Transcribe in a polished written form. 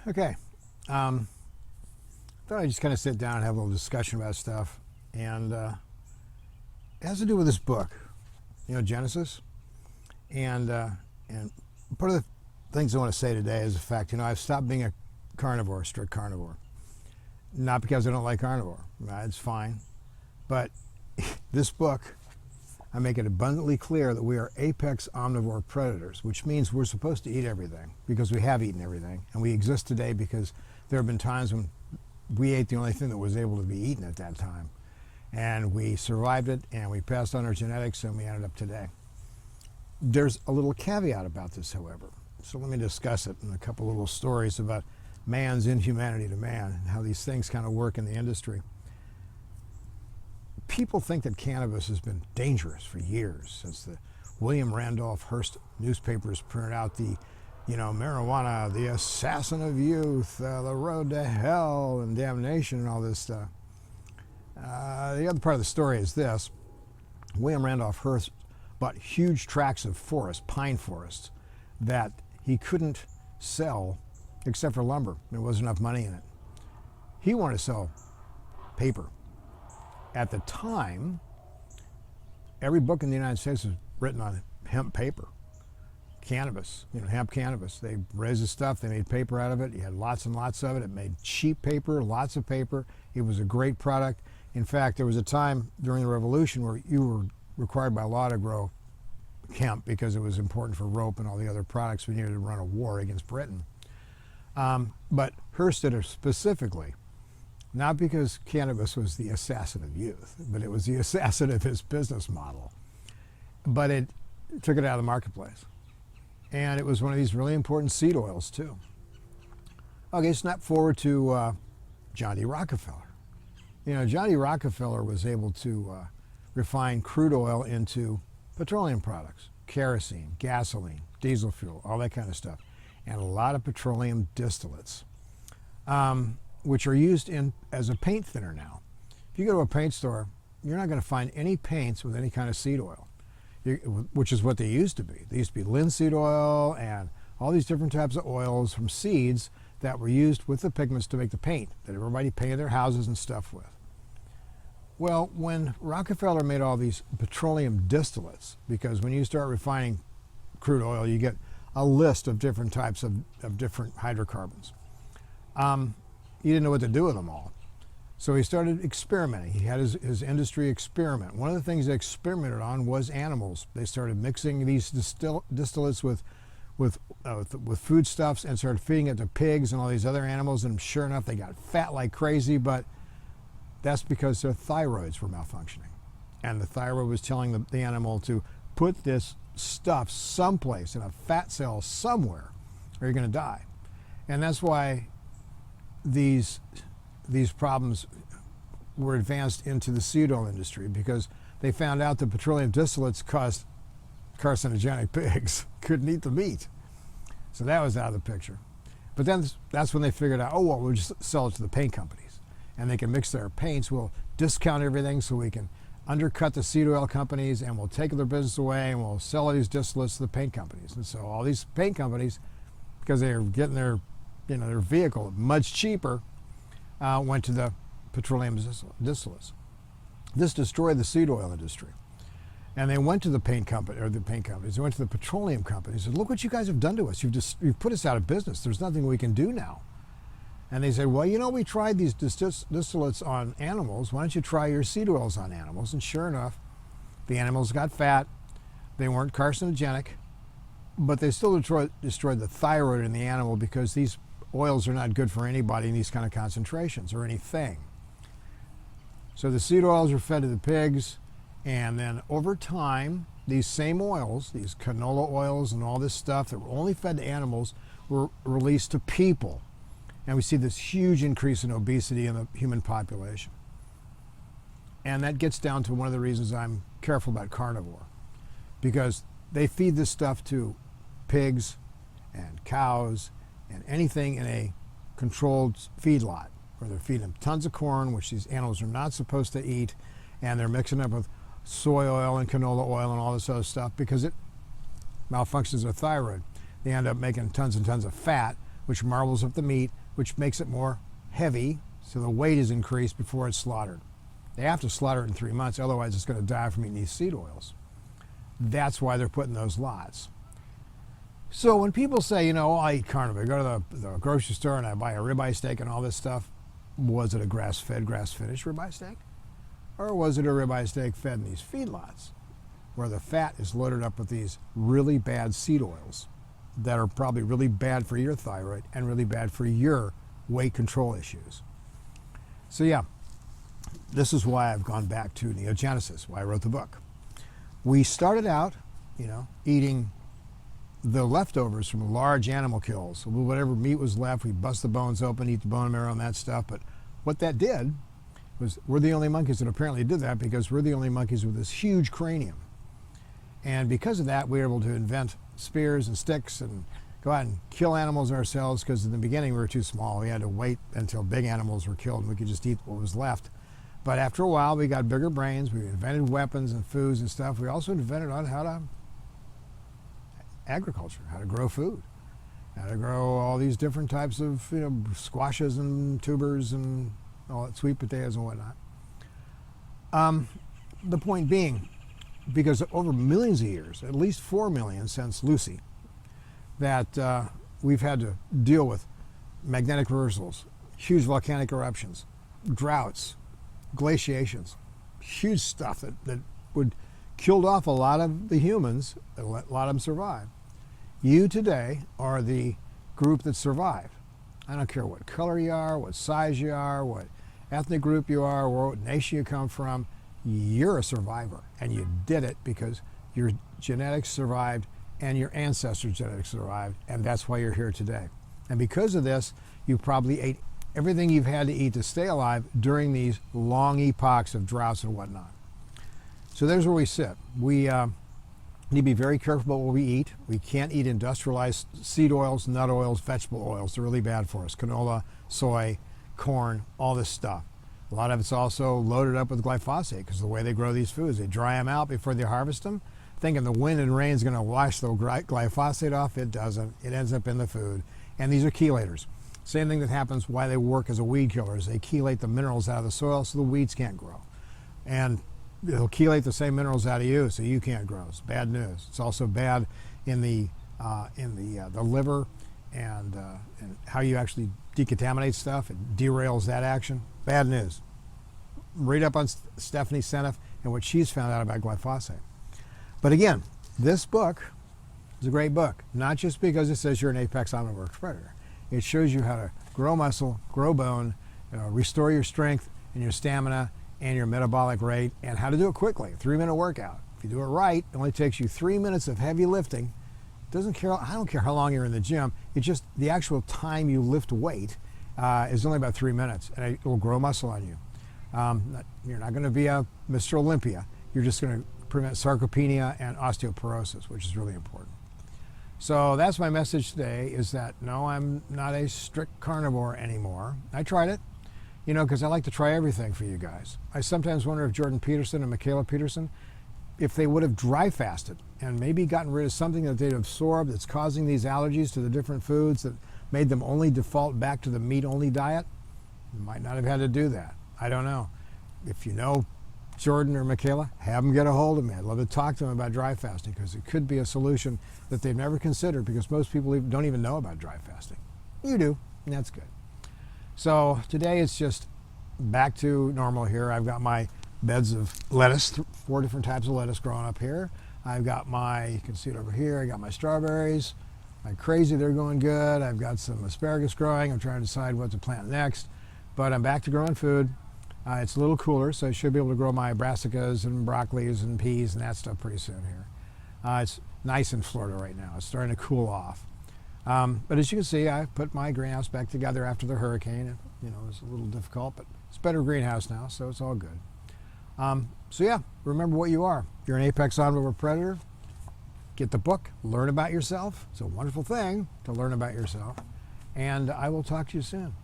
Okay. Thought I'd just kind of sit down and have a little discussion about stuff. And it has to do with this book, Neogenesis. And part of the things I want to say today is the fact, I've stopped being a carnivore, strict carnivore. Not because I don't like carnivore. It's fine. But this book, I make it abundantly clear that we are apex omnivore predators, which means we're supposed to eat everything because we have eaten everything. And we exist today because there have been times when we ate the only thing that was able to be eaten at that time. And we survived it, and we passed on our genetics, and we ended up today. There's a little caveat about this, however. So let me discuss it in a couple little stories about man's inhumanity to man and how these things kind of work in the industry. People think that cannabis has been dangerous for years, since the William Randolph Hearst newspapers printed out the, marijuana, the assassin of youth, the road to hell and damnation and all this stuff. The other part of the story is this. William Randolph Hearst bought huge tracts of forest, pine forests, that he couldn't sell except for lumber. There wasn't enough money in it. He wanted to sell paper. At the time, every book in the United States was written on hemp paper, cannabis, hemp cannabis. They raised the stuff, they made paper out of it. You had lots and lots of it. It made cheap paper, lots of paper. It was a great product. In fact, there was a time during the Revolution where you were required by law to grow hemp because it was important for rope and all the other products we needed to run a war against Britain. But Hearst did it specifically, not because cannabis was the assassin of youth, but it was the assassin of his business model. But it took it out of the marketplace. And it was one of these really important seed oils, too. Okay, snap forward to John D. Rockefeller. John D. Rockefeller was able to refine crude oil into petroleum products, kerosene, gasoline, diesel fuel, all that kind of stuff, and a lot of petroleum distillates, which are used as a paint thinner now. If you go to a paint store, you're not going to find any paints with any kind of seed oil, which is what they used to be. They used to be linseed oil and all these different types of oils from seeds that were used with the pigments to make the paint that everybody painted their houses and stuff with. Well, when Rockefeller made all these petroleum distillates, because when you start refining crude oil, you get a list of different types of different hydrocarbons. He didn't know what to do with them all. So he started experimenting. He had his industry experiment. One of the things they experimented on was animals. They started mixing these distillates with foodstuffs and started feeding it to pigs and all these other animals, and sure enough, they got fat like crazy, but that's because their thyroids were malfunctioning. And the thyroid was telling the animal to put this stuff someplace in a fat cell somewhere or you're going to die. And that's why these problems were advanced into the seed oil industry, because they found out that petroleum distillates caused carcinogenic pigs, couldn't eat the meat. So that was out of the picture. But then that's when they figured out, we'll just sell it to the paint companies. And they can mix their paints. We'll discount everything so we can undercut the seed oil companies, and we'll take their business away, and we'll sell all these distillates to the paint companies. And so all these paint companies, because they were getting their vehicle much cheaper, went to the petroleum distillates. This destroyed the seed oil industry. And they went to the paint companies, they went to the petroleum companies and said, look what you guys have done to us. You've put us out of business. There's nothing we can do now. And they said, well, we tried these distillates on animals. Why don't you try your seed oils on animals? And sure enough, the animals got fat. They weren't carcinogenic, but they still destroyed the thyroid in the animal, because these oils are not good for anybody in these kind of concentrations or anything. So the seed oils were fed to the pigs, and then over time, these same oils, these canola oils and all this stuff that were only fed to animals, were released to people. And we see this huge increase in obesity in the human population. And that gets down to one of the reasons I'm careful about carnivore, because they feed this stuff to pigs and cows and anything in a controlled feedlot, where they're feeding them tons of corn, which these animals are not supposed to eat, and they're mixing up with soy oil and canola oil and all this other stuff because it malfunctions their thyroid. They end up making tons and tons of fat, which marbles up the meat, which makes it more heavy, so the weight is increased before it's slaughtered. They have to slaughter it in 3 months, otherwise it's going to die from eating these seed oils. That's why they're putting those lots. So when people say, you know, I eat carnivore, I go to the grocery store and I buy a ribeye steak and all this stuff, was it a grass-fed, grass-finished ribeye steak? Or was it a ribeye steak fed in these feedlots where the fat is loaded up with these really bad seed oils that are probably really bad for your thyroid and really bad for your weight control issues? So yeah, this is why I've gone back to Neogenesis, why I wrote the book. We started out, you know, eating the leftovers from large animal kills. So whatever meat was left, we bust the bones open, eat the bone marrow and that stuff. But what that did was, we're the only monkeys that apparently did that, because we're the only monkeys with this huge cranium. And because of that, we were able to invent spears and sticks and go out and kill animals ourselves, because in the beginning we were too small. We had to wait until big animals were killed and we could just eat what was left. But after a while, we got bigger brains. We invented weapons and foods and stuff. We also invented on how to agriculture, how to grow food, how to grow all these different types of, you know, squashes and tubers and all that, sweet potatoes and whatnot. The point being, because over millions of years, at least 4 million since Lucy, that we've had to deal with magnetic reversals, huge volcanic eruptions, droughts, glaciations, huge stuff that would killed off a lot of the humans, a lot of them survived. You today are the group that survived. I don't care what color you are, what size you are, what ethnic group you are, what nation you come from, you're a survivor. And you did it because your genetics survived and your ancestors' genetics survived, and that's why you're here today. And because of this, you probably ate everything you've had to eat to stay alive during these long epochs of droughts and whatnot. So there's where we sit. We need to be very careful about what we eat. We can't eat industrialized seed oils, nut oils, vegetable oils. They're really bad for us. Canola, soy, corn, all this stuff. A lot of it's also loaded up with glyphosate, because the way they grow these foods, they dry them out before they harvest them, thinking the wind and rain is going to wash the glyphosate off. It doesn't. It ends up in the food. And these are chelators. Same thing that happens why they work as a weed killer, is they chelate the minerals out of the soil so the weeds can't grow. And it'll chelate the same minerals out of you so you can't grow. It's bad news. It's also bad in the liver and how you actually decontaminate stuff. It derails that action. Bad news. Read up on Stephanie Seneff and what she's found out about glyphosate. But again, this book is a great book, not just because it says you're an apex omnivore predator. It shows you how to grow muscle, grow bone, restore your strength and your stamina and your metabolic rate, and how to do it quickly. 3-minute workout. If you do it right, it only takes you 3 minutes of heavy lifting. I don't care how long you're in the gym. It's just the actual time you lift weight is only about 3 minutes, and it will grow muscle on you. You're not going to be a Mr. Olympia. You're just going to prevent sarcopenia and osteoporosis, which is really important. So that's my message today, is that no, I'm not a strict carnivore anymore. I tried it, because I like to try everything for you guys. I sometimes wonder if Jordan Peterson and Michaela Peterson, if they would have dry fasted and maybe gotten rid of something that they'd absorbed that's causing these allergies to the different foods that made them only default back to the meat-only diet, you might not have had to do that. I don't know. If you know Jordan or Michaela, have them get a hold of me. I'd love to talk to them about dry fasting, because it could be a solution that they've never considered, because most people don't even know about dry fasting. You do, and that's good. So today it's just back to normal here. I've got my beds of lettuce, 4 different types of lettuce growing up here. I've got you can see it over here, I got my strawberries. Like crazy, they're going good. I've got some asparagus growing. I'm trying to decide what to plant next. But I'm back to growing food. It's a little cooler, so I should be able to grow my brassicas and broccolis and peas and that stuff pretty soon here. It's nice in Florida right now. It's starting to cool off. But as you can see, I put my greenhouse back together after the hurricane. It was a little difficult, but it's a better greenhouse now, so it's all good. So yeah, remember what you are. You're an apex omnivore predator. Get the book, learn about yourself. It's a wonderful thing to learn about yourself. And I will talk to you soon.